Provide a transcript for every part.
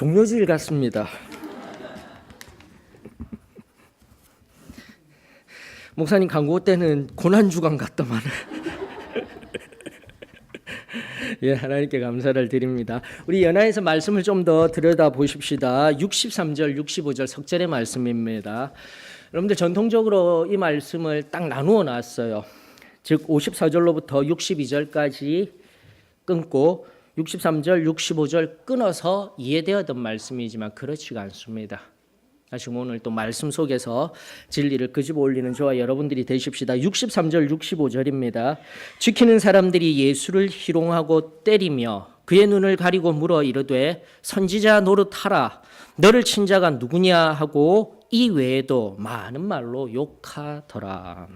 종료주일 같습니다. 목사님 광고 때는 고난주간 같더만. 예, 하나님께 감사를 드립니다. 우리 연화에서 말씀을 좀 더 들여다 보십시다. 63절, 65절 석절의 말씀입니다. 여러분들 전통적으로 이 말씀을 딱 나누어 놨어요. 즉 54절로부터 62절까지 끊고 63절, 65절 끊어서 이해되었던 말씀이지만 그렇지가 않습니다. 다시 오늘 또 말씀 속에서 진리를 끄집어 올리는 저와 여러분들이 되십시다. 63절, 65절입니다. 지키는 사람들이 예수를 희롱하고 때리며 그의 눈을 가리고 물어 이르되 선지자 노릇하라. 너를 친 자가 누구냐 하고 이 외에도 많은 말로 욕하더라.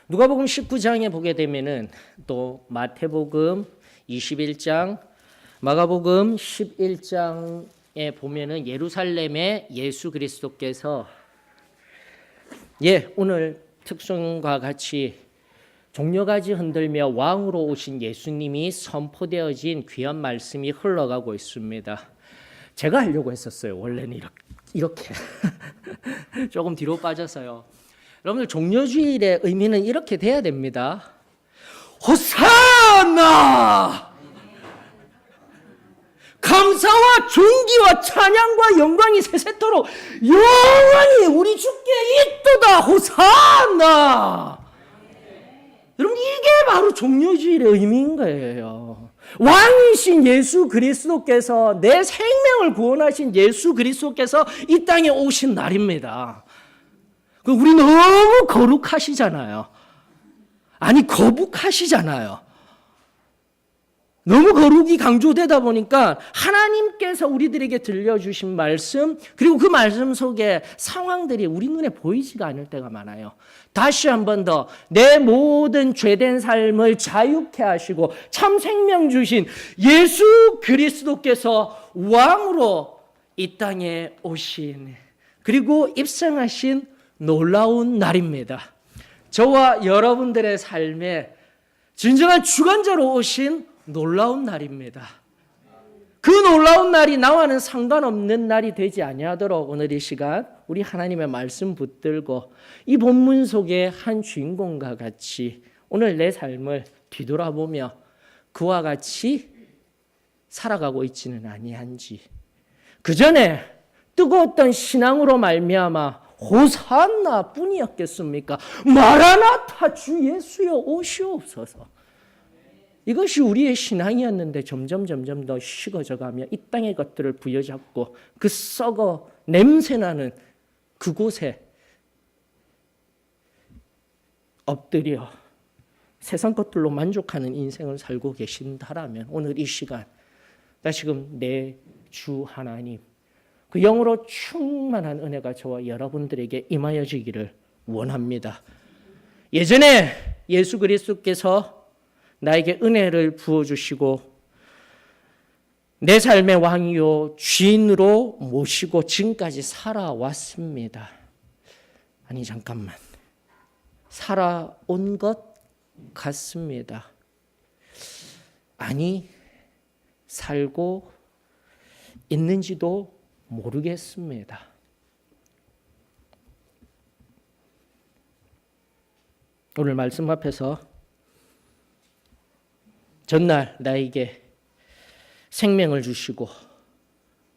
누가복음 19장에 보게 되면은 또 마태복음 21장, 마가복음 11장에 보면은 예루살렘에 예수 그리스도께서 오늘 특성과 같이 종려가지 흔들며 왕으로 오신 예수님이 선포되어진 귀한 말씀이 흘러가고 있습니다. 제가 하려고 했었어요. 원래는 이렇게 조금 뒤로 빠져서요. 여러분들 종려주일의 의미는 이렇게 돼야 됩니다. 호산나! 감사와 존귀와 찬양과 영광이 세세토록 영원히 우리 주께 있도다. 호산나! 여러분 이게 바로 종려주일의 의미인 거예요. 왕이신 예수 그리스도께서 내 생명을 구원하신 예수 그리스도께서 이 땅에 오신 날입니다. 우리 너무 거룩하시잖아요. 아니 거북하시잖아요. 너무 거룩이 강조되다 보니까 하나님께서 우리들에게 들려주신 말씀 그리고 그 말씀 속에 상황들이 우리 눈에 보이지가 않을 때가 많아요. 다시 한 번 더 내 모든 죄된 삶을 자유케 하시고 참 생명 주신 예수 그리스도께서 왕으로 이 땅에 오신 그리고 입성하신 놀라운 날입니다. 저와 여러분들의 삶에 진정한 주관자로 오신 놀라운 날입니다. 그 놀라운 날이 나와는 상관없는 날이 되지 아니하도록 오늘 이 시간 우리 하나님의 말씀 붙들고 이 본문 속의 한 주인공과 같이 오늘 내 삶을 뒤돌아보며 그와 같이 살아가고 있지는 아니한지 그 전에 뜨거웠던 신앙으로 말미암아 호산나 뿐이었겠습니까? 마라나타 주 예수여 오시옵소서. 이것이 우리의 신앙이었는데 점점 더 식어져가며 이 땅의 것들을 부여잡고 그 썩어 냄새나는 그곳에 엎드려 세상 것들로 만족하는 인생을 살고 계신다라면 오늘 이 시간 다시금 내 주 하나님 그 영으로 충만한 은혜가 저와 여러분들에게 임하여지기를 원합니다. 예전에 예수 그리스도께서 나에게 은혜를 부어주시고 내 삶의 왕이요 주인으로 모시고 지금까지 살아왔습니다. 아니 잠깐만 살아온 것 같습니다. 아니 살고 있는지도 모르겠습니다. 오늘 말씀 앞에서 전날 나에게 생명을 주시고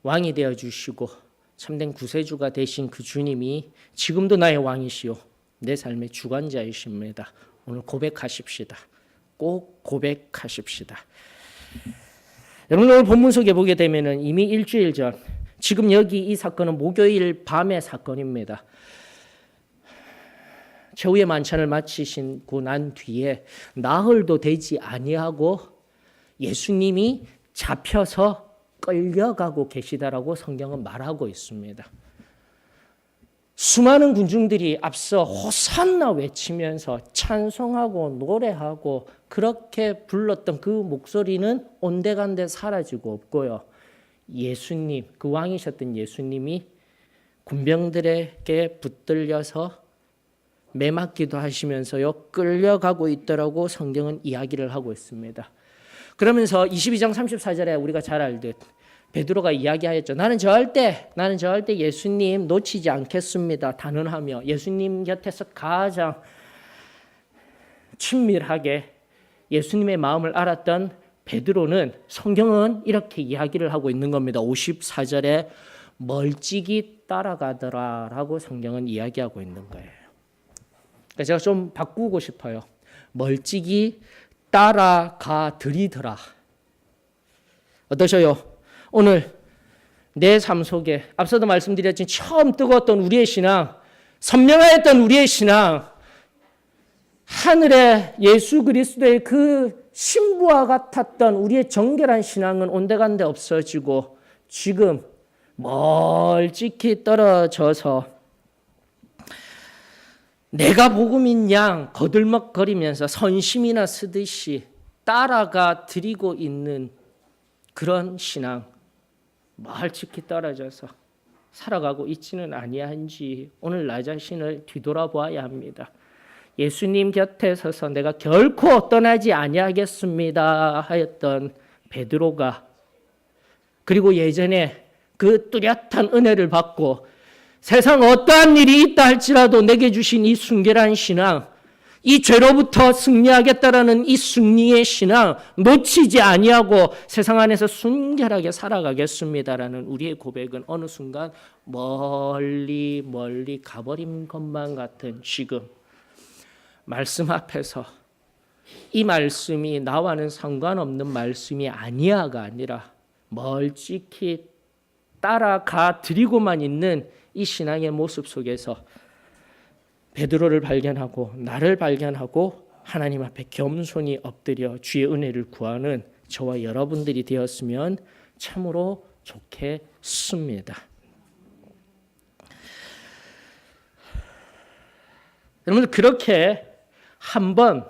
왕이 되어 주시고 참된 구세주가 되신 그 주님이 지금도 나의 왕이시요 내 삶의 주관자이십니다. 오늘 고백하십시다. 꼭 고백하십시다. 여러분 오늘 본문 속에 보게 되면은 이미 일주일 전 지금 여기 이 사건은 목요일 밤의 사건입니다. 최후의 만찬을 마치시고 난 뒤에 나흘도 되지 아니하고 예수님이 잡혀서 끌려가고 계시다라고 성경은 말하고 있습니다. 수많은 군중들이 앞서 호산나 외치면서 찬송하고 노래하고 그렇게 불렀던 그 목소리는 온데간데 사라지고 없고요. 예수님, 그 왕이셨던 예수님이 군병들에게 붙들려서 매맞기도 하시면서요 끌려가고 있더라고 성경은 이야기를 하고 있습니다. 그러면서 22장 34절에 우리가 잘 알듯 베드로가 이야기하였죠. 나는 절대 예수님 놓치지 않겠습니다. 단언하며 예수님 곁에서 가장 친밀하게 예수님의 마음을 알았던 베드로는 성경은 이렇게 이야기를 하고 있는 겁니다. 54절에 멀찍이 따라가더라라고 성경은 이야기하고 있는 거예요. 그러니까 제가 좀 바꾸고 싶어요. 멀찍이 따라가드리더라. 어떠셔요? 오늘 내 삶 속에 앞서도 말씀드렸지만 처음 뜨거웠던 우리의 신앙, 선명하였던 우리의 신앙, 하늘의 예수 그리스도의 그 신부와 같았던 우리의 정결한 신앙은 온데간데 없어지고 지금 멀찍이 떨어져서 내가 복음인 양 거들먹거리면서 선심이나 쓰듯이 따라가 드리고 있는 그런 신앙, 멀찍이 떨어져서 살아가고 있지는 아니한지 오늘 나 자신을 뒤돌아보아야 합니다. 예수님 곁에 서서 내가 결코 떠나지 아니하겠습니다 하였던 베드로가, 그리고 예전에 그 뚜렷한 은혜를 받고 세상 어떠한 일이 있다 할지라도 내게 주신 이 순결한 신앙, 이 죄로부터 승리하겠다라는 이 승리의 신앙 놓치지 아니하고 세상 안에서 순결하게 살아가겠습니다라는 우리의 고백은 어느 순간 멀리 가버린 것만 같은 지금 말씀 앞에서 이 말씀이 나와는 상관없는 말씀이 아니야가 아니라 멀찍이 따라가 드리고만 있는 이 신앙의 모습 속에서 베드로를 발견하고 나를 발견하고 하나님 앞에 겸손히 엎드려 주의 은혜를 구하는 저와 여러분들이 되었으면 참으로 좋겠습니다. 여러분들 그렇게 한번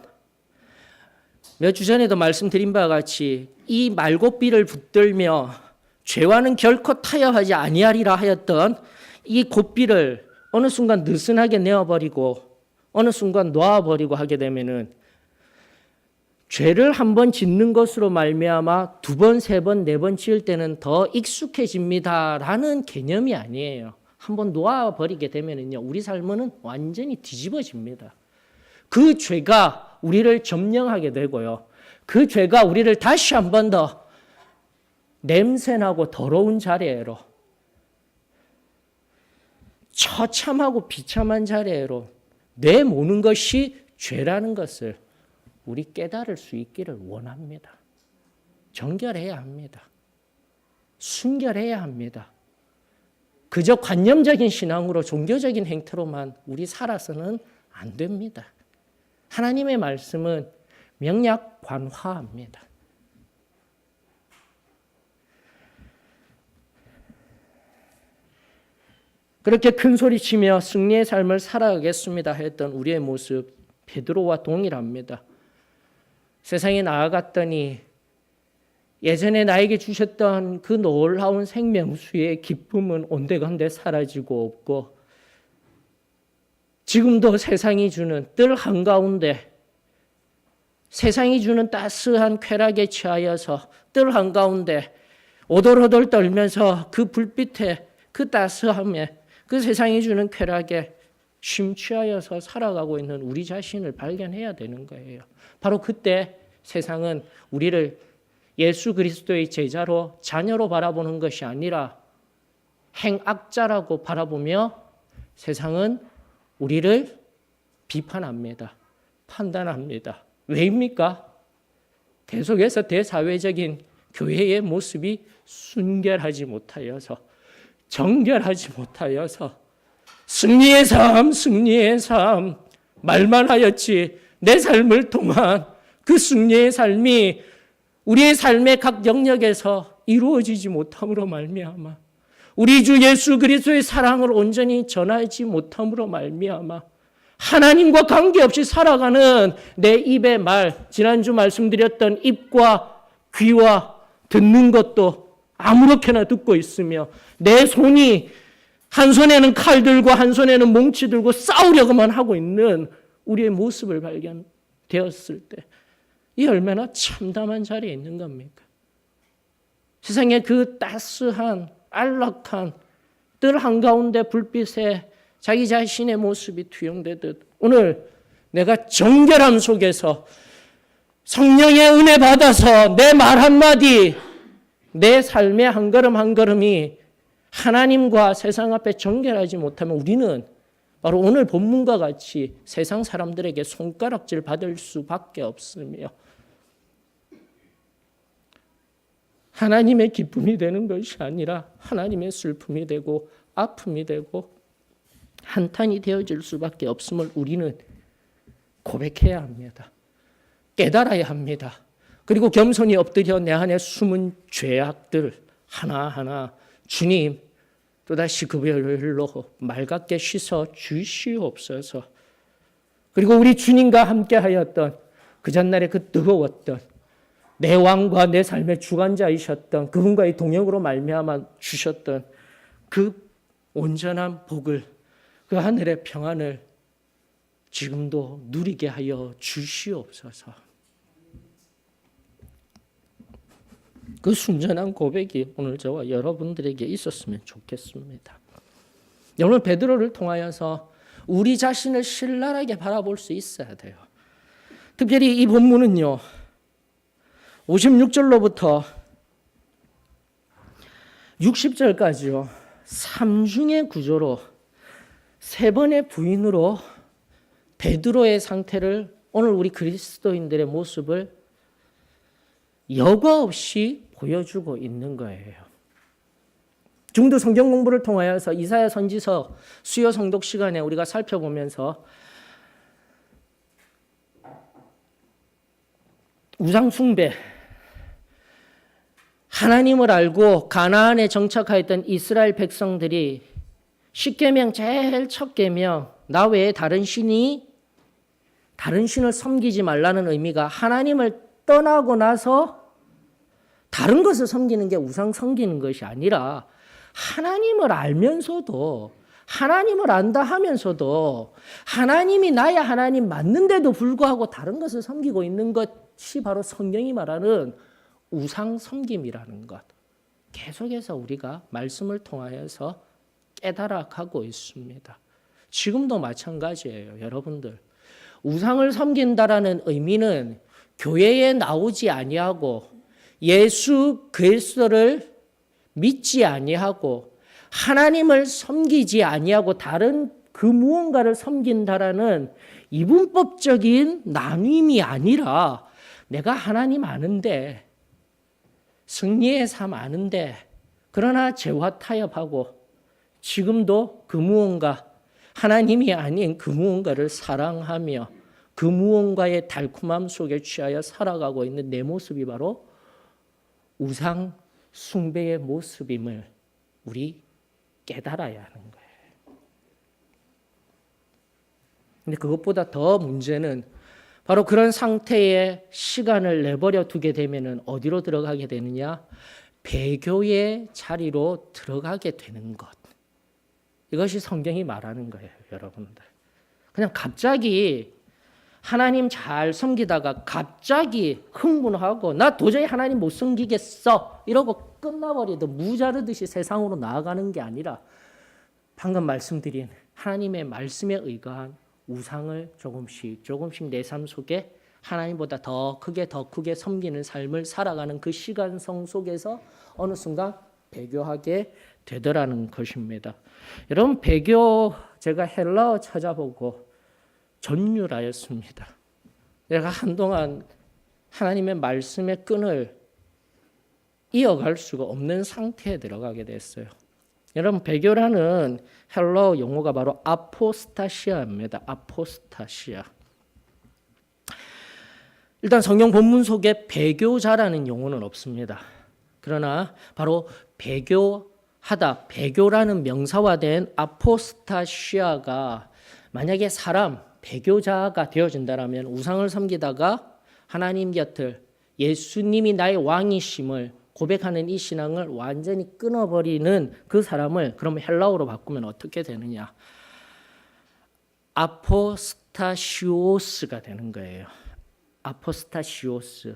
몇 주 전에도 말씀드린 바와 같이 이 말고삐를 붙들며 죄와는 결코 타협하지 아니하리라 하였던 이 고삐를 어느 순간 느슨하게 내어버리고 어느 순간 놓아버리고 하게 되면은 죄를 한 번 짓는 것으로 말미암아 두 번, 세 번, 네 번 지을 때는 더 익숙해집니다라는 개념이 아니에요. 한 번 놓아버리게 되면은요, 우리 삶은 완전히 뒤집어집니다. 그 죄가 우리를 점령하게 되고요, 그 죄가 우리를 다시 한 번 더 냄새나고 더러운 자리로, 처참하고 비참한 자리로 내모는 것이 죄라는 것을 우리 깨달을 수 있기를 원합니다. 정결해야 합니다. 순결해야 합니다. 그저 관념적인 신앙으로 종교적인 행태로만 우리 살아서는 안 됩니다. 하나님의 말씀은 명약관화합니다. 그렇게 큰 소리치며 승리의 삶을 살아가겠습니다 했던 우리의 모습, 베드로와 동일합니다. 세상에 나아갔더니 예전에 나에게 주셨던 그 놀라운 생명수의 기쁨은 온데간데 사라지고 없고, 지금도 세상이 주는 뜰 한가운데, 세상이 주는 따스한 쾌락에 취하여서 뜰 한가운데 오돌오돌 떨면서 그 불빛에, 그 따스함에, 그 세상이 주는 쾌락에 심취하여서 살아가고 있는 우리 자신을 발견해야 되는 거예요. 바로 그때 세상은 우리를 예수 그리스도의 제자로, 자녀로 바라보는 것이 아니라 행악자라고 바라보며 세상은 우리를 비판합니다. 판단합니다. 왜입니까? 계속해서 대사회적인 교회의 모습이 순결하지 못하여서, 정결하지 못하여서 승리의 삶 말만 하였지 내 삶을 통한 그 승리의 삶이 우리의 삶의 각 영역에서 이루어지지 못함으로 말미암아, 우리 주 예수 그리스도의 사랑을 온전히 전하지 못함으로 말미암아 하나님과 관계없이 살아가는 내 입의 말, 지난주 말씀드렸던 입과 귀와 듣는 것도 아무렇게나 듣고 있으며 내 손이 한 손에는 칼 들고 한 손에는 몽치 들고 싸우려고만 하고 있는 우리의 모습을 발견되었을 때, 이 얼마나 참담한 자리에 있는 겁니까? 세상에 그 따스한 안락한 뜰 한가운데 불빛에 자기 자신의 모습이 투영되듯 오늘 내가 정결함 속에서 성령의 은혜 받아서 내 말 한마디, 내 삶의 한 걸음 한 걸음이 하나님과 세상 앞에 정결하지 못하면 우리는 바로 오늘 본문과 같이 세상 사람들에게 손가락질 받을 수밖에 없으며 하나님의 기쁨이 되는 것이 아니라 하나님의 슬픔이 되고 아픔이 되고 한탄이 되어질 수밖에 없음을 우리는 고백해야 합니다. 깨달아야 합니다. 그리고 겸손히 엎드려 내 안에 숨은 죄악들 하나하나 주님 또다시 그별로 맑게 씻어 주시옵소서. 그리고 우리 주님과 함께 하였던 그 전날에 그 뜨거웠던 내 왕과 내 삶의 주관자이셨던 그분과의 동역으로 말미암아 주셨던 그 온전한 복을 그 하늘의 평안을 지금도 누리게 하여 주시옵소서. 그 순전한 고백이 오늘 저와 여러분들에게 있었으면 좋겠습니다. 오늘 베드로를 통하여서 우리 자신을 신랄하게 바라볼 수 있어야 돼요. 특별히 이 본문은요. 56절로부터 60절까지요. 삼중의 구조로 세 번의 부인으로 베드로의 상태를 오늘 우리 그리스도인들의 모습을 여과 없이 보여주고 있는 거예요. 중도 성경 공부를 통하여서 이사야 선지서 수요 성독 시간에 우리가 살펴보면서 우상 숭배, 하나님을 알고 가나안에 정착하였던 이스라엘 백성들이 십계명 제일 첫 계명 나 외에 다른 신을 섬기지 말라는 의미가 하나님을 떠나고 나서 다른 것을 섬기는 게 우상 섬기는 것이 아니라 하나님을 알면서도 하나님을 안다 하면서도 하나님이 나의 하나님 맞는데도 불구하고 다른 것을 섬기고 있는 것이 바로 성경이 말하는 우상 섬김이라는 것. 계속해서 우리가 말씀을 통하여서 깨달아가고 있습니다. 지금도 마찬가지예요, 여러분들. 우상을 섬긴다라는 의미는 교회에 나오지 아니하고 예수 그리스도를 믿지 아니하고 하나님을 섬기지 아니하고 다른 그 무언가를 섬긴다라는 이분법적인 나눔이 아니라 내가 하나님 아는데 승리의 삶 아는데 그러나 죄와 타협하고 지금도 그 무언가 하나님이 아닌 그 무언가를 사랑하며 그 무언가의 달콤함 속에 취하여 살아가고 있는 내 모습이 바로 우상 숭배의 모습임을 우리 깨달아야 하는 거예요. 근데 그것보다 더 문제는 바로 그런 상태에 시간을 내버려 두게 되면 어디로 들어가게 되느냐? 배교의 자리로 들어가게 되는 것. 이것이 성경이 말하는 거예요, 여러분들. 그냥 갑자기 하나님 잘 섬기다가 갑자기 흥분하고 나 도저히 하나님 못 섬기겠어 이러고 끝나버리듯 무자르듯이 세상으로 나아가는 게 아니라 방금 말씀드린 하나님의 말씀에 의거한 우상을 조금씩 내 삶 속에 하나님보다 더 크게 섬기는 삶을 살아가는 그 시간성 속에서 어느 순간 배교하게 되더라는 것입니다. 여러분 배교 제가 헬라어 찾아보고 전율하였습니다. 내가 한동안 하나님의 말씀의 끈을 이어갈 수가 없는 상태에 들어가게 됐어요. 여러분 배교라는 헬라어 용어가 바로 아포스타시아입니다. 아포스타시아. 일단 성경 본문 속에 배교자라는 용어는 없습니다. 그러나 바로 배교하다, 배교라는 명사화된 아포스타시아가 만약에 사람, 배교자가 되어진다면 우상을 섬기다가 하나님 곁을 예수님이 나의 왕이심을 고백하는 이 신앙을 완전히 끊어버리는 그 사람을 그럼 헬라어로 바꾸면 어떻게 되느냐? 아포스타시오스가 되는 거예요. 아포스타시오스.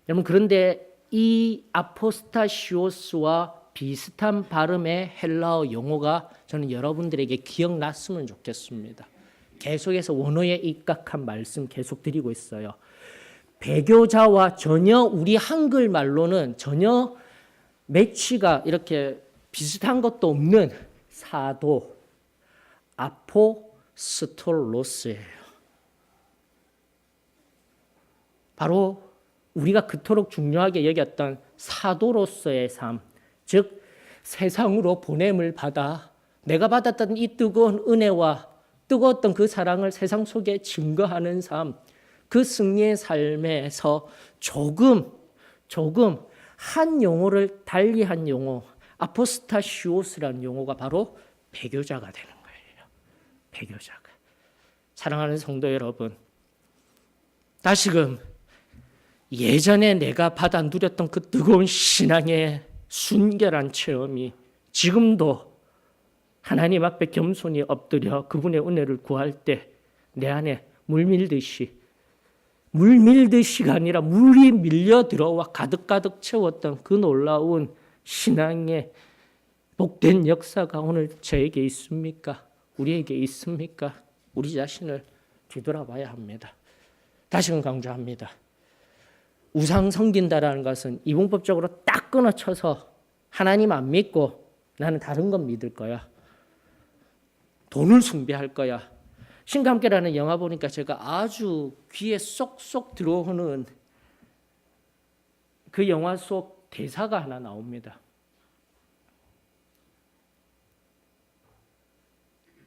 여러분, 그런데 이 아포스타시오스와 비슷한 발음의 헬라어 용어가 저는 여러분들에게 기억났으면 좋겠습니다. 계속해서 원어에 입각한 말씀 계속 드리고 있어요. 배교자와 전혀 우리 한글말로는 전혀 매치가 이렇게 비슷한 것도 없는 사도 아포스톨로스예요. 바로 우리가 그토록 중요하게 여겼던 사도로서의 삶, 즉 세상으로 보냄을 받아 내가 받았던 이 뜨거운 은혜와 뜨거웠던 그 사랑을 세상 속에 증거하는 삶, 그 승리의 삶에서 조금 한 용어를 달리한 용어, 아포스타시오스라는 용어가 바로 배교자가 되는 거예요. 배교자가. 사랑하는 성도 여러분, 다시금 예전에 내가 받아 누렸던 그 뜨거운 신앙의 순결한 체험이 지금도 하나님 앞에 겸손히 엎드려 그분의 은혜를 구할 때 내 안에 물 밀듯이가 아니라 물이 밀려 들어와 가득가득 채웠던 그 놀라운 신앙의 복된 역사가 오늘 저에게 있습니까? 우리에게 있습니까? 우리 자신을 뒤돌아봐야 합니다. 다시금 강조합니다. 우상 섬긴다라는 것은 이분법적으로 딱 끊어쳐서 하나님 안 믿고 나는 다른 건 믿을 거야. 돈을 숭배할 거야. 신과 함께라는 영화 보니까 제가 아주 귀에 쏙쏙 들어오는 그 영화 속 대사가 하나 나옵니다.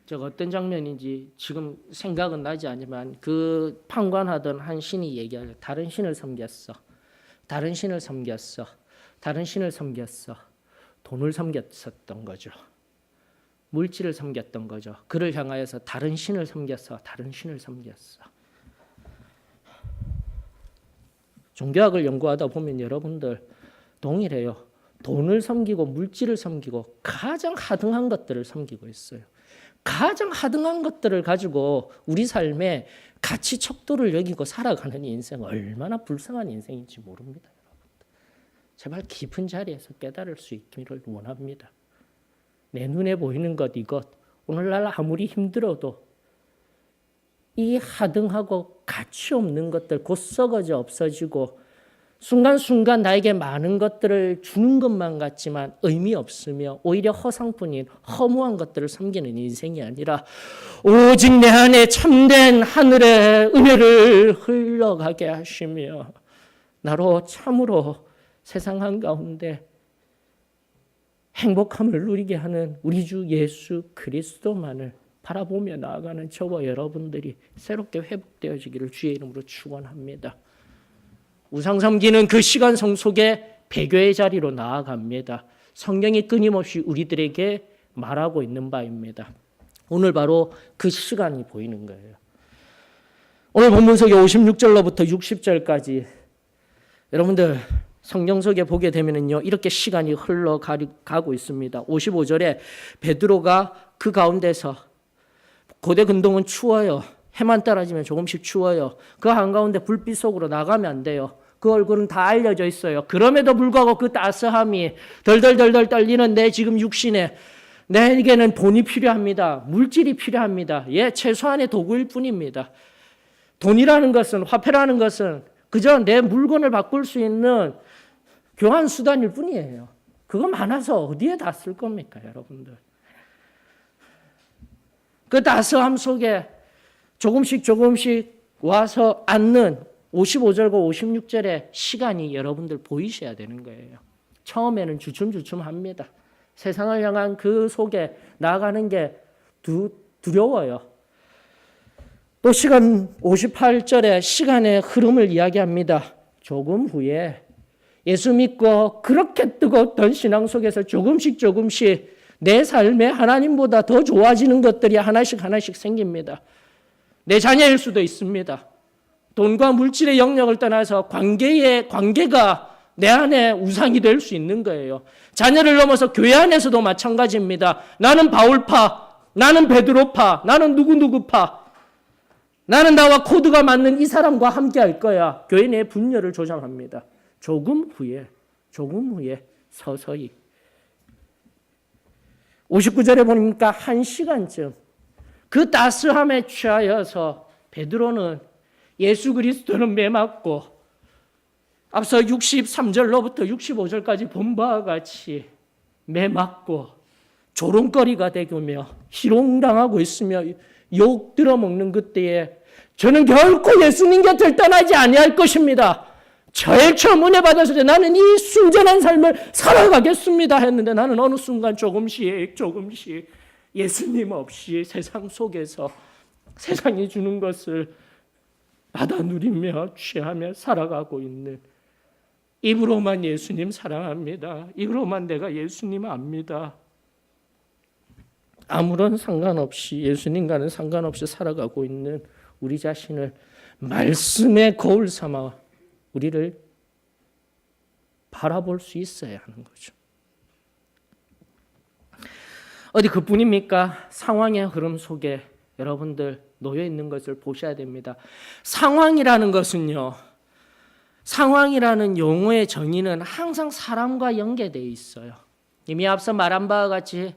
제가 어떤 장면인지 지금 생각은 나지 않지만 그 판관하던 한 신이 얘기하죠. 다른 신을 섬겼어. 다른 신을 섬겼어. 다른 신을 섬겼어. 돈을 섬겼었던 거죠. 물질을 섬겼던 거죠. 그를 향하여서 다른 신을 섬겼어. 다른 신을 섬겼어. 종교학을 연구하다 보면 여러분들 동일해요. 돈을 섬기고 물질을 섬기고 가장 하등한 것들을 섬기고 있어요. 가장 하등한 것들을 가지고 우리 삶에 가치 척도를 여기고 살아가는 인생 얼마나 불쌍한 인생인지 모릅니다. 여러분들. 제발 깊은 자리에서 깨달을 수 있기를 원합니다. 내 눈에 보이는 것 이것 오늘날 아무리 힘들어도 이 하등하고 가치 없는 것들 곧 썩어져 없어지고 순간순간 나에게 많은 것들을 주는 것만 같지만 의미 없으며 오히려 허상뿐인 허무한 것들을 섬기는 인생이 아니라 오직 내 안에 참된 하늘의 은혜를 흘러가게 하시며 나로 참으로 세상 한가운데 행복함을 누리게 하는 우리 주 예수 그리스도만을 바라보며 나아가는 저와 여러분들이 새롭게 회복되어지기를 주의 이름으로 축원합니다. 우상 섬기는 그 시간성 속에 배교의 자리로 나아갑니다. 성경이 끊임없이 우리들에게 말하고 있는 바입니다. 오늘 바로 그 시간이 보이는 거예요. 오늘 본문 속에 56절로부터 60절까지 여러분들 성경 속에 보게 되면요 이렇게 시간이 흘러가고 있습니다. 55절에 베드로가 그 가운데서 고대 근동은 추워요. 해만 떨어지면 조금씩 추워요. 그 한가운데 불빛 속으로 나가면 안 돼요. 그 얼굴은 다 알려져 있어요. 그럼에도 불구하고 그 따스함이 덜덜덜덜 떨리는 내 지금 육신에 내게는 돈이 필요합니다. 물질이 필요합니다. 예, 최소한의 도구일 뿐입니다. 돈이라는 것은 화폐라는 것은 그저 내 물건을 바꿀 수 있는 교환 수단일 뿐이에요. 그거 많아서 어디에 다 쓸 겁니까, 여러분들? 그 따스함 속에 조금씩 와서 앉는 55절과 56절의 시간이 여러분들 보이셔야 되는 거예요. 처음에는 주춤주춤합니다. 세상을 향한 그 속에 나아가는 게 두려워요. 또 시간 58절에 시간의 흐름을 이야기합니다. 조금 후에 예수 믿고 그렇게 뜨거웠던 신앙 속에서 조금씩 내 삶에 하나님보다 더 좋아지는 것들이 하나씩 생깁니다. 내 자녀일 수도 있습니다. 돈과 물질의 영역을 떠나서 관계가 내 안에 우상이 될 수 있는 거예요. 자녀를 넘어서 교회 안에서도 마찬가지입니다. 나는 바울파, 나는 베드로파, 나는 누구누구파. 나는 나와 코드가 맞는 이 사람과 함께 할 거야. 교회 내 분열을 조장합니다. 조금 후에 서서히. 59절에 보니까 1시간쯤 그 따스함에 취하여서 베드로는 예수 그리스도는 매맞고 앞서 63절로부터 65절까지 본 바와 같이 매맞고 조롱거리가 되며 희롱당하고 있으며 욕 들어먹는 그때에 저는 결코 예수님 곁을 떠나지 아니할 것입니다. 제일 처음 은혜 받았을 때 나는 이 순전한 삶을 살아가겠습니다 했는데 나는 어느 순간 조금씩 예수님 없이 세상 속에서 세상이 주는 것을 받아 누리며 취하며 살아가고 있는, 입으로만 예수님 사랑합니다, 입으로만 내가 예수님 압니다, 아무런 상관없이 예수님과는 상관없이 살아가고 있는 우리 자신을 말씀의 거울 삼아 우리를 바라볼 수 있어야 하는 거죠. 어디 그뿐입니까? 상황의 흐름 속에 여러분들 놓여 있는 것을 보셔야 됩니다. 상황이라는 것은요, 상황이라는 용어의 정의는 항상 사람과 연계되어 있어요. 이미 앞서 말한 바와 같이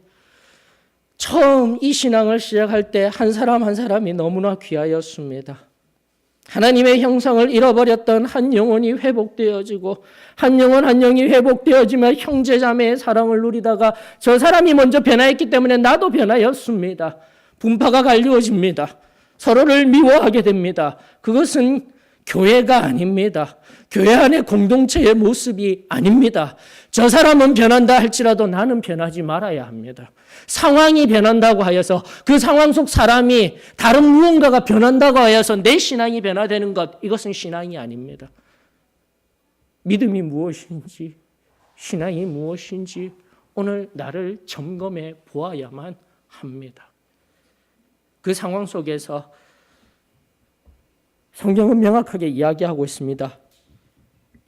처음 이 신앙을 시작할 때 한 사람 한 사람이 너무나 귀하였습니다. 하나님의 형상을 잃어버렸던 한 영혼이 회복되어지고 한 영혼 한 영이 회복되어지며 형제자매의 사랑을 누리다가 저 사람이 먼저 변화했기 때문에 나도 변화였습니다. 분파가 갈리워집니다. 서로를 미워하게 됩니다. 그것은 교회가 아닙니다. 교회 안의 공동체의 모습이 아닙니다. 저 사람은 변한다 할지라도 나는 변하지 말아야 합니다. 상황이 변한다고 하여서 그 상황 속 사람이 다른 무언가가 변한다고 하여서 내 신앙이 변화되는 것, 이것은 신앙이 아닙니다. 믿음이 무엇인지, 신앙이 무엇인지 오늘 나를 점검해 보아야만 합니다. 그 상황 속에서 성경은 명확하게 이야기하고 있습니다.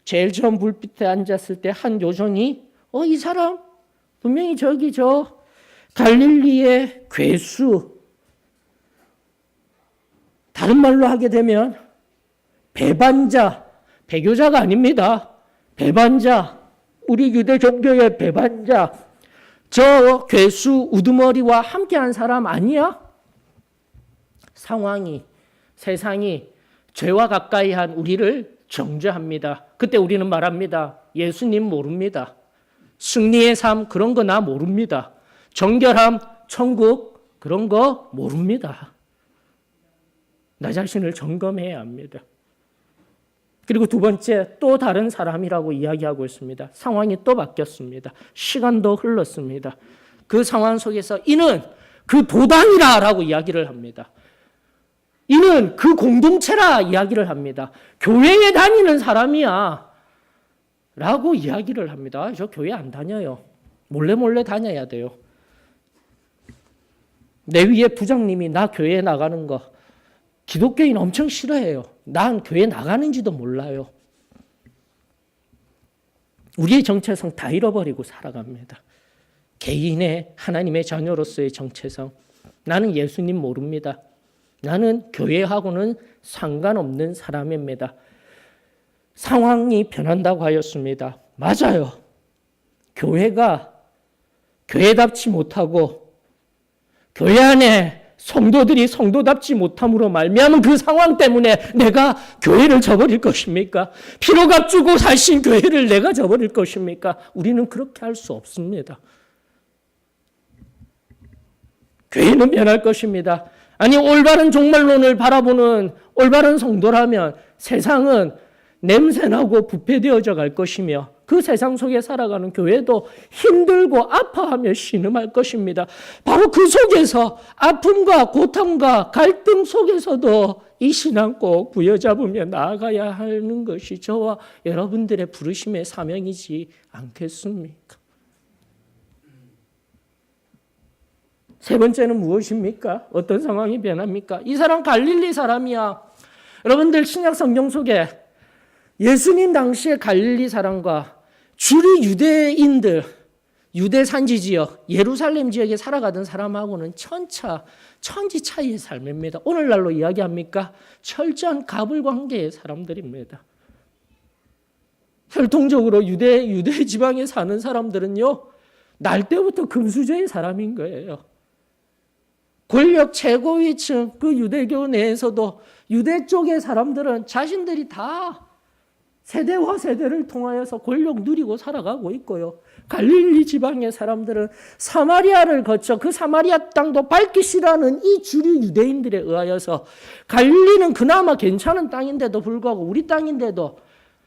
제일 처음 불빛에 앉았을 때 한 요정이 이 사람 분명히 저기 저 갈릴리의 괴수, 다른 말로 하게 되면 배반자, 배교자가 아닙니다. 배반자, 우리 유대 종교의 배반자, 저 괴수 우두머리와 함께한 사람 아니야? 상황이, 세상이 죄와 가까이 한 우리를 정죄합니다. 그때 우리는 말합니다. 예수님 모릅니다. 승리의 삶 그런 거 나 모릅니다. 정결함, 천국 그런 거 모릅니다. 나 자신을 점검해야 합니다. 그리고 두 번째, 또 다른 사람이라고 이야기하고 있습니다. 상황이 또 바뀌었습니다. 시간도 흘렀습니다. 그 상황 속에서 이는 그 도당이라고 이야기를 합니다. 이는 그 공동체라 이야기를 합니다. 교회에 다니는 사람이야 라고 이야기를 합니다. 저 교회 안 다녀요. 몰래 다녀야 돼요. 내 위에 부장님이 나 교회에 나가는 거 기독교인 엄청 싫어해요. 난 교회 나가는지도 몰라요. 우리의 정체성 다 잃어버리고 살아갑니다. 개인의 하나님의 자녀로서의 정체성. 나는 예수님 모릅니다. 나는 교회하고는 상관없는 사람입니다. 상황이 변한다고 하였습니다. 맞아요. 교회가 교회답지 못하고 교회 안에 성도들이 성도답지 못함으로 말미암은 그 상황 때문에 내가 교회를 저버릴 것입니까? 피로 값주고 사신 교회를 내가 저버릴 것입니까? 우리는 그렇게 할 수 없습니다. 교회는 변할 것입니다. 아니, 올바른 종말론을 바라보는 올바른 성도라면 세상은 냄새나고 부패되어져 갈 것이며 그 세상 속에 살아가는 교회도 힘들고 아파하며 신음할 것입니다. 바로 그 속에서 아픔과 고통과 갈등 속에서도 이 신앙 꼭 부여잡으며 나아가야 하는 것이 저와 여러분들의 부르심의 사명이지 않겠습니까? 세 번째는 무엇입니까? 어떤 상황이 변합니까? 이 사람 갈릴리 사람이야. 여러분들 신약 성경 속에 예수님 당시의 갈릴리 사람과 주류 유대인들, 유대 산지 지역, 예루살렘 지역에 살아가던 사람하고는 천지 차이의 삶입니다. 오늘날로 이야기합니까? 철저한 가불관계의 사람들입니다. 혈통적으로 유대 지방에 사는 사람들은요, 날 때부터 금수저의 사람인 거예요. 권력 최고위층, 그 유대교 내에서도 유대 쪽의 사람들은 자신들이 다 세대와 세대를 통하여서 권력 누리고 살아가고 있고요. 갈릴리 지방의 사람들은 사마리아를 거쳐 그 사마리아 땅도 밟기 싫어하는 이 주류 유대인들에 의하여서 갈릴리는 그나마 괜찮은 땅인데도 불구하고 우리 땅인데도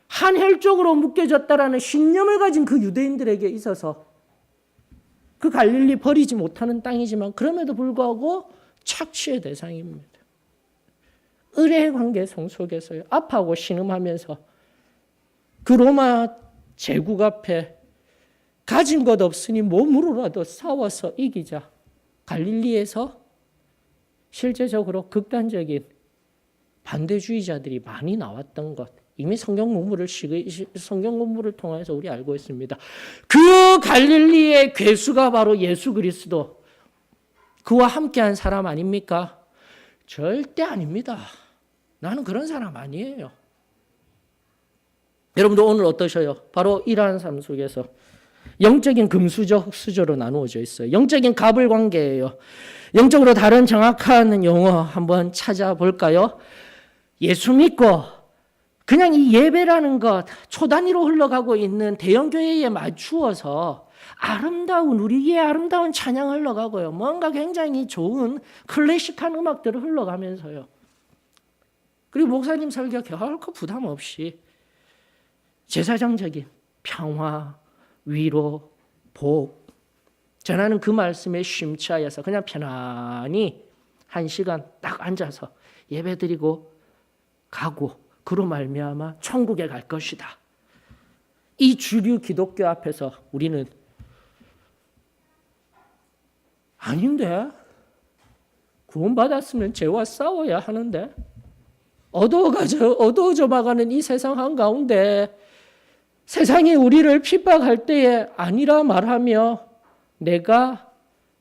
한혈족으로 묶여졌다라는 신념을 가진 그 유대인들에게 있어서 그 갈릴리 버리지 못하는 땅이지만 그럼에도 불구하고 착취의 대상입니다. 의뢰 관계성 속에서요. 아파하고 신음하면서 그 로마 제국 앞에 가진 것 없으니 몸으로라도 싸워서 이기자. 갈릴리에서 실제적으로 극단적인 반대주의자들이 많이 나왔던 것. 이미 성경 공부를 통해서 우리 알고 있습니다. 그 갈릴리의 괴수가 바로 예수 그리스도. 그와 함께한 사람 아닙니까? 절대 아닙니다. 나는 그런 사람 아니에요. 여러분도 오늘 어떠셔요? 바로 이러한 삶 속에서 영적인 금수저, 흑수저로 나누어져 있어요. 영적인 가불관계예요. 영적으로 다른 정확한 용어 한번 찾아볼까요? 예수 믿고 그냥 이 예배라는 것 초단위로 흘러가고 있는 대형교회에 맞추어서 우리의 아름다운 찬양 흘러가고요. 뭔가 굉장히 좋은 클래식한 음악들을 흘러가면서요. 그리고 목사님 설교 결코 부담 없이 제사장적인 평화, 위로, 복 전하는 그 말씀에 심취하여서 그냥 편안히 1시간 딱 앉아서 예배드리고 가고 그로 말미암아 천국에 갈 것이다. 이 주류 기독교 앞에서 우리는 아닌데 구원받았으면 죄와 싸워야 하는데 어두워져 봐가는 이 세상 한가운데 세상이 우리를 핍박할 때에 아니라 말하며 내가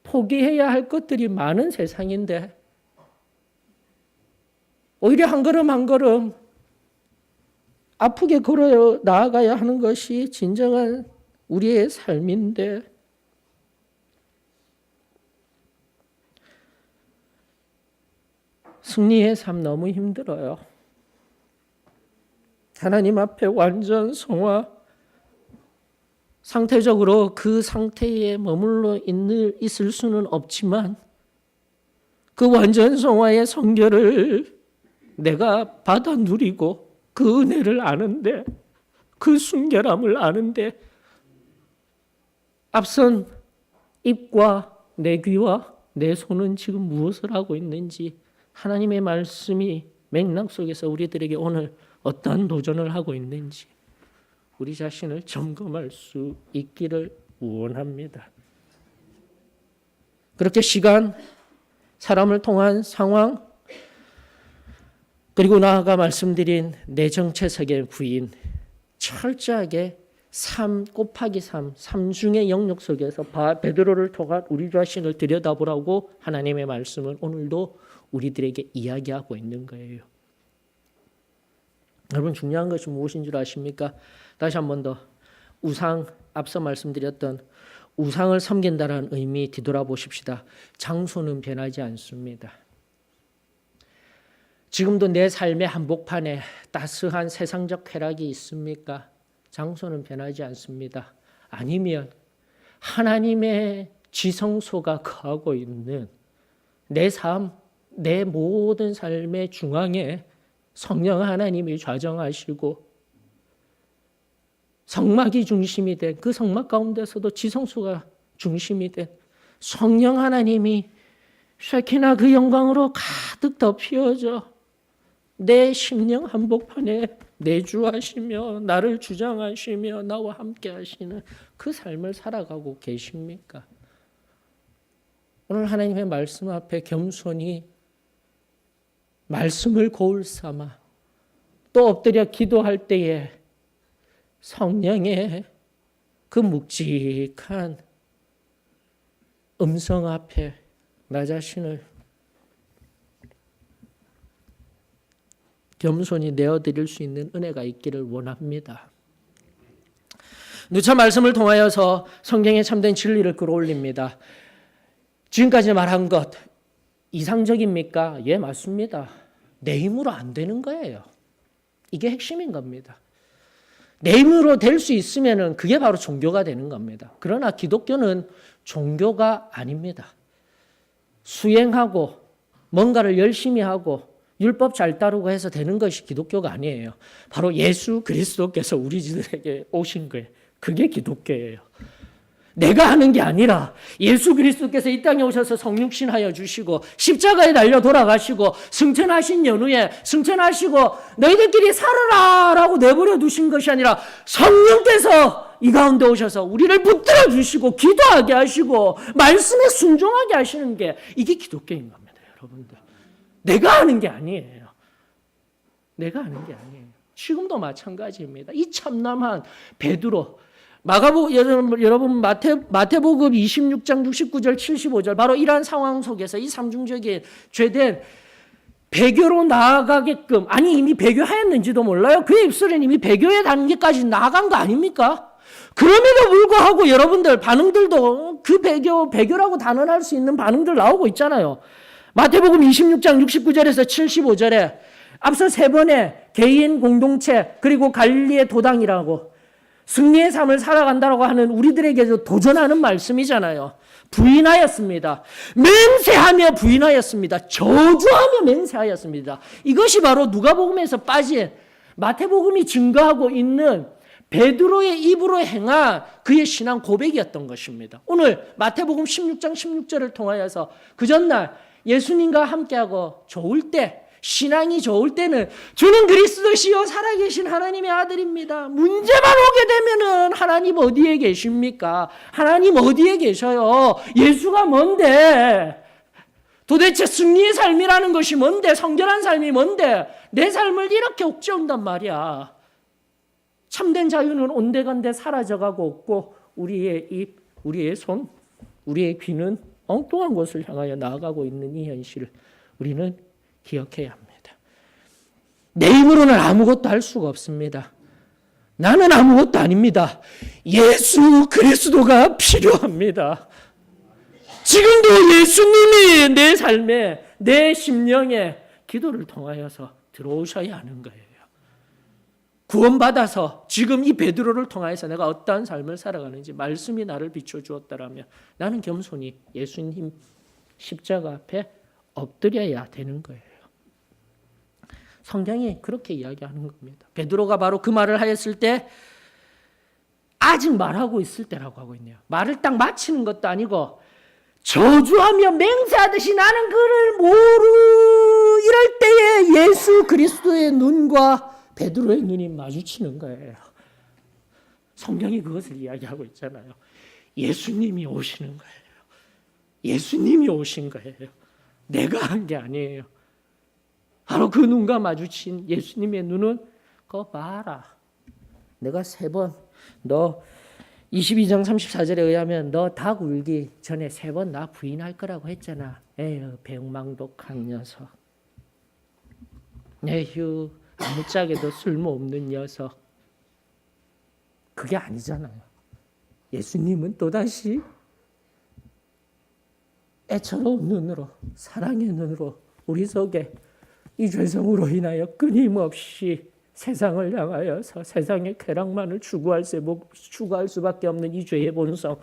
포기해야 할 것들이 많은 세상인데 오히려 한 걸음 한 걸음 아프게 걸어 나아가야 하는 것이 진정한 우리의 삶인데 승리의 삶 너무 힘들어요. 하나님 앞에 완전 성화 상태적으로 그 상태에 머물러 있을 수는 없지만 그 완전 성화의 성결을 내가 받아 누리고 그 은혜를 아는데 그 순결함을 아는데 앞선 입과 내 귀와 내 손은 지금 무엇을 하고 있는지 하나님의 말씀이 맥락 속에서 우리들에게 오늘 어떠한 도전을 하고 있는지 우리 자신을 점검할 수 있기를 원합니다. 그렇게 시간, 사람을 통한 상황, 그리고 나아가 말씀드린 내 정체성의 부인, 철저하게 3 곱하기 3, 삼중의 영역 속에서 베드로를 통한 우리 자신을 들여다보라고 하나님의 말씀은 오늘도 우리들에게 이야기하고 있는 거예요. 여러분 중요한 것이 무엇인 줄 아십니까? 다시 한 번 더 앞서 말씀드렸던 우상을 섬긴다는 의미 뒤돌아보십시다. 장소는 변하지 않습니다. 지금도 내 삶의 한복판에 따스한 세상적 쾌락이 있습니까? 장소는 변하지 않습니다. 아니면 하나님의 지성소가 거하고 있는 내 삶, 내 모든 삶의 중앙에 성령 하나님이 좌정하시고 성막이 중심이 된 그 성막 가운데서도 지성소가 중심이 된 성령 하나님이 쉐키나 그 영광으로 가득 덮여져 내 심령 한복판에 내주하시며 나를 주장하시며 나와 함께 하시는 그 삶을 살아가고 계십니까? 오늘 하나님의 말씀 앞에 겸손히 말씀을 거울 삼아 또 엎드려 기도할 때에 성령의 그 묵직한 음성 앞에 나 자신을 겸손히 내어드릴 수 있는 은혜가 있기를 원합니다. 누차 말씀을 통하여서 성경의 참된 진리를 끌어올립니다. 지금까지 말한 것 이상적입니까? 예, 맞습니다. 내 힘으로 안 되는 거예요. 이게 핵심인 겁니다. 내 힘으로 될 수 있으면 그게 바로 종교가 되는 겁니다. 그러나 기독교는 종교가 아닙니다. 수행하고 뭔가를 열심히 하고 율법 잘 따르고 해서 되는 것이 기독교가 아니에요. 바로 예수 그리스도께서 우리들에게 오신 거예요. 그게 기독교예요. 내가 하는 게 아니라 예수 그리스도께서 이 땅에 오셔서 성육신하여 주시고 십자가에 달려 돌아가시고 승천하신 연후에 승천하시고 너희들끼리 살아라 라고 내버려 두신 것이 아니라 성령께서 이 가운데 오셔서 우리를 붙들어 주시고 기도하게 하시고 말씀에 순종하게 하시는 게 이게 기독교인 겁니다. 여러분들, 내가 하는 게 아니에요. 내가 하는 게 아니에요. 지금도 마찬가지입니다. 이 참남한 베드로, 여러분 마태복음 26장 69절 75절 바로 이러한 상황 속에서 이 삼중적인 죄된 배교로 나아가게끔, 아니 이미 배교하였는지도 몰라요. 그의 입술엔 이미 배교의 단계까지 나아간 거 아닙니까? 그럼에도 불구하고 여러분들 반응들도 그 배교라고 단언할 수 있는 반응들 나오고 있잖아요. 마태복음 26장 69절에서 75절에 앞서 세 번의 개인 공동체 그리고 갈릴리의 도당이라고 승리의 삶을 살아간다고 하는 우리들에게도 도전하는 말씀이잖아요. 부인하였습니다. 맹세하며 부인하였습니다. 저주하며 맹세하였습니다. 이것이 바로 누가복음에서 빠진 마태복음이 증거하고 있는 베드로의 입으로 행한 그의 신앙 고백이었던 것입니다. 오늘 마태복음 16장 16절을 통하여서 그 전날 예수님과 함께하고 좋을 때, 신앙이 좋을 때는 주는 그리스도시요 살아계신 하나님의 아들입니다. 문제만 오게 되면은 하나님 어디에 계십니까? 하나님 어디에 계셔요? 예수가 뭔데? 도대체 승리의 삶이라는 것이 뭔데? 성결한 삶이 뭔데? 내 삶을 이렇게 옥죄온단 말이야. 참된 자유는 온데간데 사라져가고 없고 우리의 입, 우리의 손, 우리의 귀는 엉뚱한 곳을 향하여 나아가고 있는 이 현실을 우리는 기억해야 합니다. 내 힘으로는 아무것도 할 수가 없습니다. 나는 아무것도 아닙니다. 예수 그리스도가 필요합니다. 지금도 예수님이 내 삶에, 내 심령에 기도를 통하여서 들어오셔야 하는 거예요. 구원받아서 지금 이 베드로를 통하여서 내가 어떠한 삶을 살아가는지 말씀이 나를 비춰주었다라면 나는 겸손히 예수님 십자가 앞에 엎드려야 되는 거예요. 성경이 그렇게 이야기하는 겁니다. 베드로가 바로 그 말을 하였을 때 아직 말하고 있을 때라고 하고 있네요. 말을 딱 마치는 것도 아니고 저주하며 맹세하듯이 나는 그를 모르 이럴 때에 예수 그리스도의 눈과 베드로의 눈이 마주치는 거예요. 성경이 그것을 이야기하고 있잖아요. 예수님이 오시는 거예요. 예수님이 오신 거예요. 내가 한 게 아니에요. 바로 그 눈과 마주친 예수님의 눈은 그거 봐라. 내가 3번 너 22장 34절에 의하면 너 닭 울기 전에 3번 나 부인할 거라고 했잖아. 에휴 배웅망독한 녀석. 에휴 아무짝에도 쓸모없는 녀석. 그게 아니잖아요. 예수님은 또다시 애처로운 눈으로, 사랑의 눈으로 우리 속에 이 죄성으로 인하여 끊임없이 세상을 향하여서 세상의 쾌락만을 추구할 수밖에 없는 이 죄의 본성,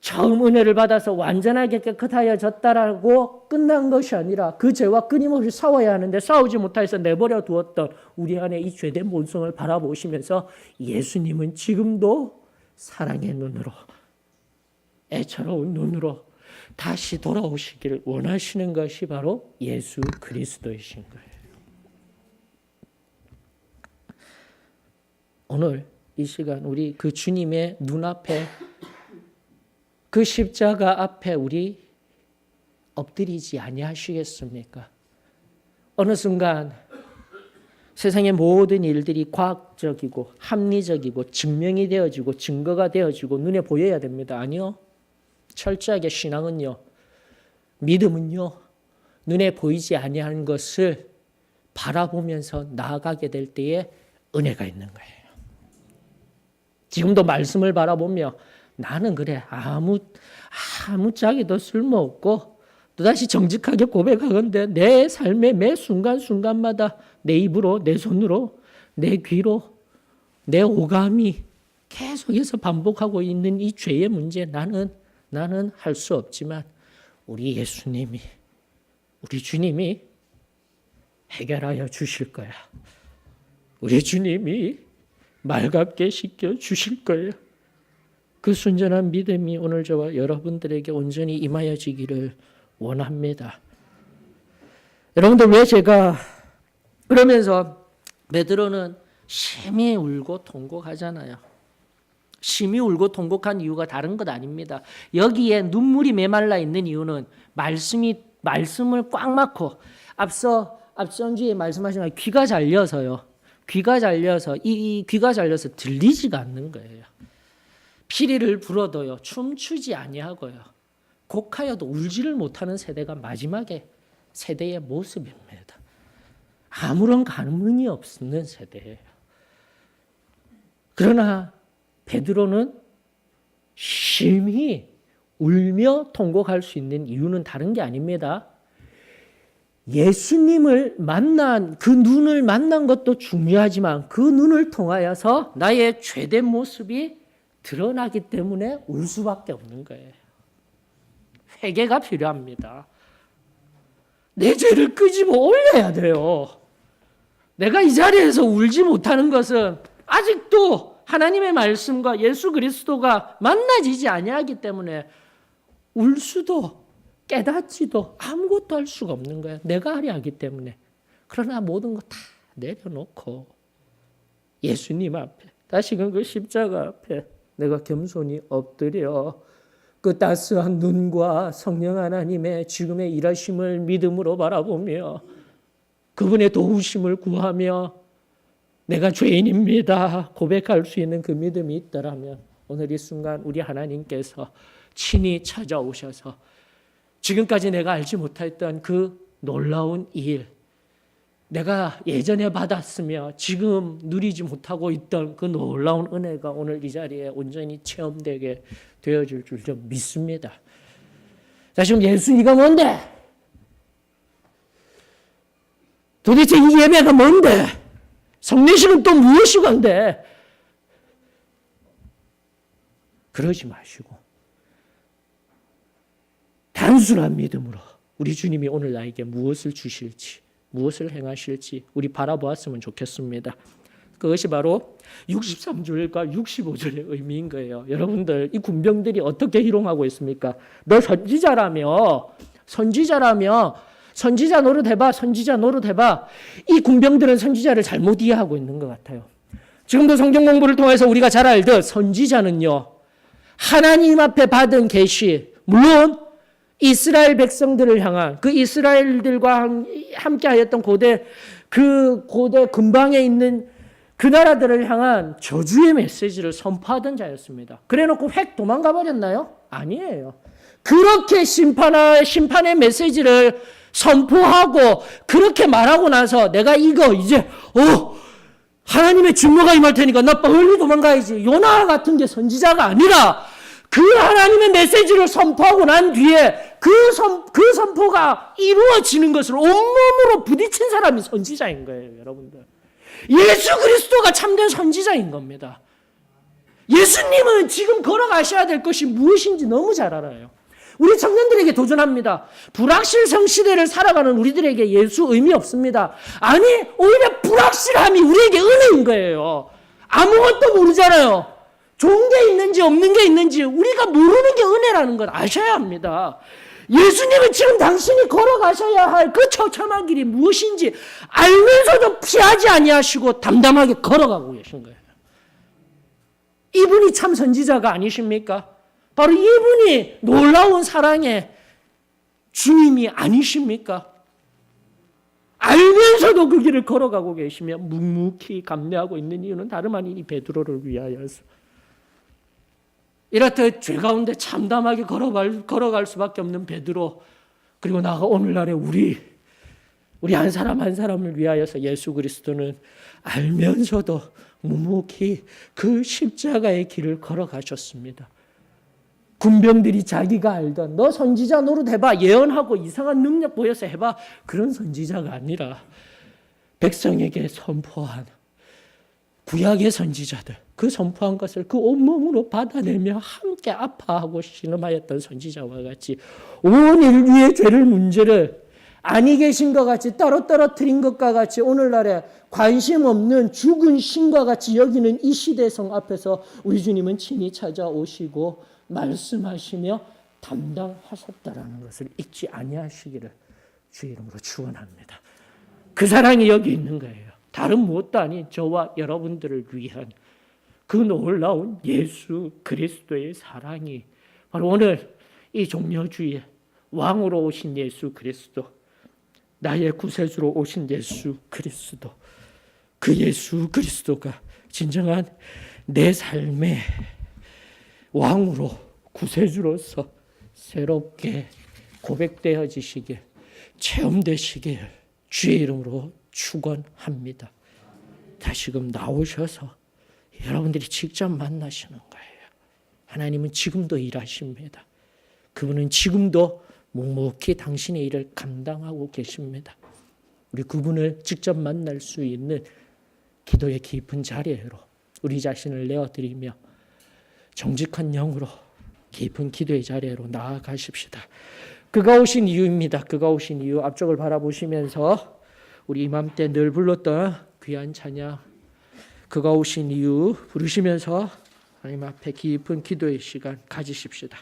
처음 은혜를 받아서 완전하게 깨끗하여졌다라고 끝난 것이 아니라 그 죄와 끊임없이 싸워야 하는데 싸우지 못해서 내버려 두었던 우리 안에 이 죄된 본성을 바라보시면서 예수님은 지금도 사랑의 눈으로, 애처로운 눈으로 다시 돌아오시기를 원하시는 것이 바로 예수 그리스도이신 거예요. 오늘 이 시간 우리 그 주님의 눈앞에, 그 십자가 앞에 우리 엎드리지 아니하시겠습니까? 어느 순간 세상의 모든 일들이 과학적이고 합리적이고 증명이 되어지고 증거가 되어지고 눈에 보여야 됩니다. 아니요. 철저하게 신앙은요, 믿음은요, 눈에 보이지 아니하는 것을 바라보면서 나아가게 될 때에 은혜가 있는 거예요. 지금도 말씀을 바라보며 나는 그래 아무짝에도 쓸모없고 또다시 정직하게 고백하건대 내 삶의 매 순간순간마다 내 입으로 내 손으로 내 귀로 내 오감이 계속해서 반복하고 있는 이 죄의 문제 나는 할 수 없지만 우리 예수님이 우리 주님이 해결하여 주실 거야. 우리 주님이 말갑게 씻겨 주실 거예요. 그 순전한 믿음이 오늘 저와 여러분들에게 온전히 임하여지기를 원합니다. 여러분들 왜 제가 그러면서 베드로는 심히 울고 통곡하잖아요. 심히 울고 통곡한 이유가 다른 것 아닙니다. 여기에 눈물이 메말라 있는 이유는 말씀을 꽉 막고 앞선 주에 말씀하신 귀가 잘려서요. 귀가 잘려서 귀가 잘려서 들리지가 않는 거예요. 피리를 불어도요 춤추지 아니하고요 곡하여도 울지를 못하는 세대가 마지막에 세대의 모습입니다. 아무런 감흥이 없는 세대예요. 그러나 베드로는 심히 울며 통곡할 수 있는 이유는 다른 게 아닙니다. 예수님을 만난 그 눈을 만난 것도 중요하지만 그 눈을 통하여서 나의 죄된 모습이 드러나기 때문에 울 수밖에 없는 거예요. 회개가 필요합니다. 내 죄를 끄집어 올려야 돼요. 내가 이 자리에서 울지 못하는 것은 아직도 하나님의 말씀과 예수 그리스도가 만나지지 아니하기 때문에 울 수도 깨닫지도 아무것도 할 수가 없는 거예요. 내가 하려 하기 때문에. 그러나 모든 거 다 내려놓고 예수님 앞에 다시금 그 십자가 앞에 내가 겸손히 엎드려 그 따스한 눈과 성령 하나님의 지금의 일하심을 믿음으로 바라보며 그분의 도우심을 구하며 내가 죄인입니다 고백할 수 있는 그 믿음이 있더라면 오늘 이 순간 우리 하나님께서 친히 찾아오셔서 지금까지 내가 알지 못했던 그 놀라운 일, 내가 예전에 받았으며 지금 누리지 못하고 있던 그 놀라운 은혜가 오늘 이 자리에 온전히 체험되게 되어질 줄 좀 믿습니다. 자, 지금 예수니가 뭔데? 도대체 이 예배가 뭔데? 성례식은 또 무엇이건데? 그러지 마시고 단순한 믿음으로 우리 주님이 오늘 나에게 무엇을 주실지 무엇을 행하실지 우리 바라보았으면 좋겠습니다. 그것이 바로 63절과 65절의 의미인 거예요. 여러분들 이 군병들이 어떻게 희롱하고 있습니까? 너 선지자라며 선지자 노릇해봐. 선지자 노릇해봐. 이 군병들은 선지자를 잘못 이해하고 있는 것 같아요. 지금도 성경 공부를 통해서 우리가 잘 알듯 선지자는요 하나님 앞에 받은 계시, 물론 이스라엘 백성들을 향한 그 이스라엘들과 함께 하였던 고대 근방에 있는 그 나라들을 향한 저주의 메시지를 선포하던 자였습니다. 그래놓고 획 도망가 버렸나요? 아니에요. 그렇게 심판의 메시지를 선포하고 그렇게 말하고 나서 내가 이거 이제 하나님의 진노가 임할 테니까 나 빨리 도망가야지. 요나 같은 게 선지자가 아니라 그 하나님의 메시지를 선포하고 난 뒤에 그 선포가 이루어지는 것을 온몸으로 부딪힌 사람이 선지자인 거예요, 여러분들. 예수 그리스도가 참된 선지자인 겁니다. 예수님은 지금 걸어가셔야 될 것이 무엇인지 너무 잘 알아요. 우리 청년들에게 도전합니다. 불확실성 시대를 살아가는 우리들에게 예수 의미 없습니다. 아니, 오히려 불확실함이 우리에게 은혜인 거예요. 아무것도 모르잖아요. 좋은 게 있는지 없는 게 있는지 우리가 모르는 게 은혜라는 걸 아셔야 합니다. 예수님은 지금 당신이 걸어가셔야 할 그 처참한 길이 무엇인지 알면서도 피하지 아니하시고 담담하게 걸어가고 계신 거예요. 이분이 참 선지자가 아니십니까? 바로 이분이 놀라운 사랑의 주님이 아니십니까? 알면서도 그 길을 걸어가고 계시며 묵묵히 감내하고 있는 이유는 다름 아닌 이 베드로를 위하여서. 이렇듯 죄 가운데 참담하게 걸어갈 수밖에 없는 베드로, 그리고 나가 오늘날의 우리 한 사람 한 사람을 위하여서 예수 그리스도는 알면서도 묵묵히 그 십자가의 길을 걸어가셨습니다. 군병들이 자기가 알던 너 선지자 노릇해봐, 예언하고 이상한 능력 보여서 해봐, 그런 선지자가 아니라 백성에게 선포한 구약의 선지자들, 그 선포한 것을 그 온몸으로 받아내며 함께 아파하고 신음하였던 선지자와 같이 온 인류의 죄를 문제를 아니 계신 것 같이 따로 떨어뜨린 것과 같이 오늘날에 관심 없는 죽은 신과 같이 여기는 이 시대성 앞에서 우리 주님은 친히 찾아오시고 말씀하시며 담당하셨다라는 것을 잊지 아니하시기를 주의 이름으로 축원합니다. 그 사랑이 여기 있는 거예요. 다른 무엇도 아닌 저와 여러분들을 위한 그 놀라운 예수 그리스도의 사랑이 바로 오늘 이 종려주의에 왕으로 오신 예수 그리스도, 나의 구세주로 오신 예수 그리스도, 그 예수 그리스도가 진정한 내 삶의 왕으로 구세주로서 새롭게 고백되어지시길, 체험되시길 주의 이름으로 축원합니다. 다시금 나오셔서 여러분들이 직접 만나시는 거예요. 하나님은 지금도 일하십니다. 그분은 지금도 묵묵히 당신의 일을 감당하고 계십니다. 우리 그분을 직접 만날 수 있는 기도의 깊은 자리로 우리 자신을 내어드리며 정직한 영으로 깊은 기도의 자리로 나아가십시다. 그가 오신 이유입니다. 그가 오신 이유, 앞쪽을 바라보시면서 우리 이맘때 늘 불렀던 귀한 찬양, 그가 오신 이유 부르시면서 하나님 앞에 깊은 기도의 시간 가지십시다.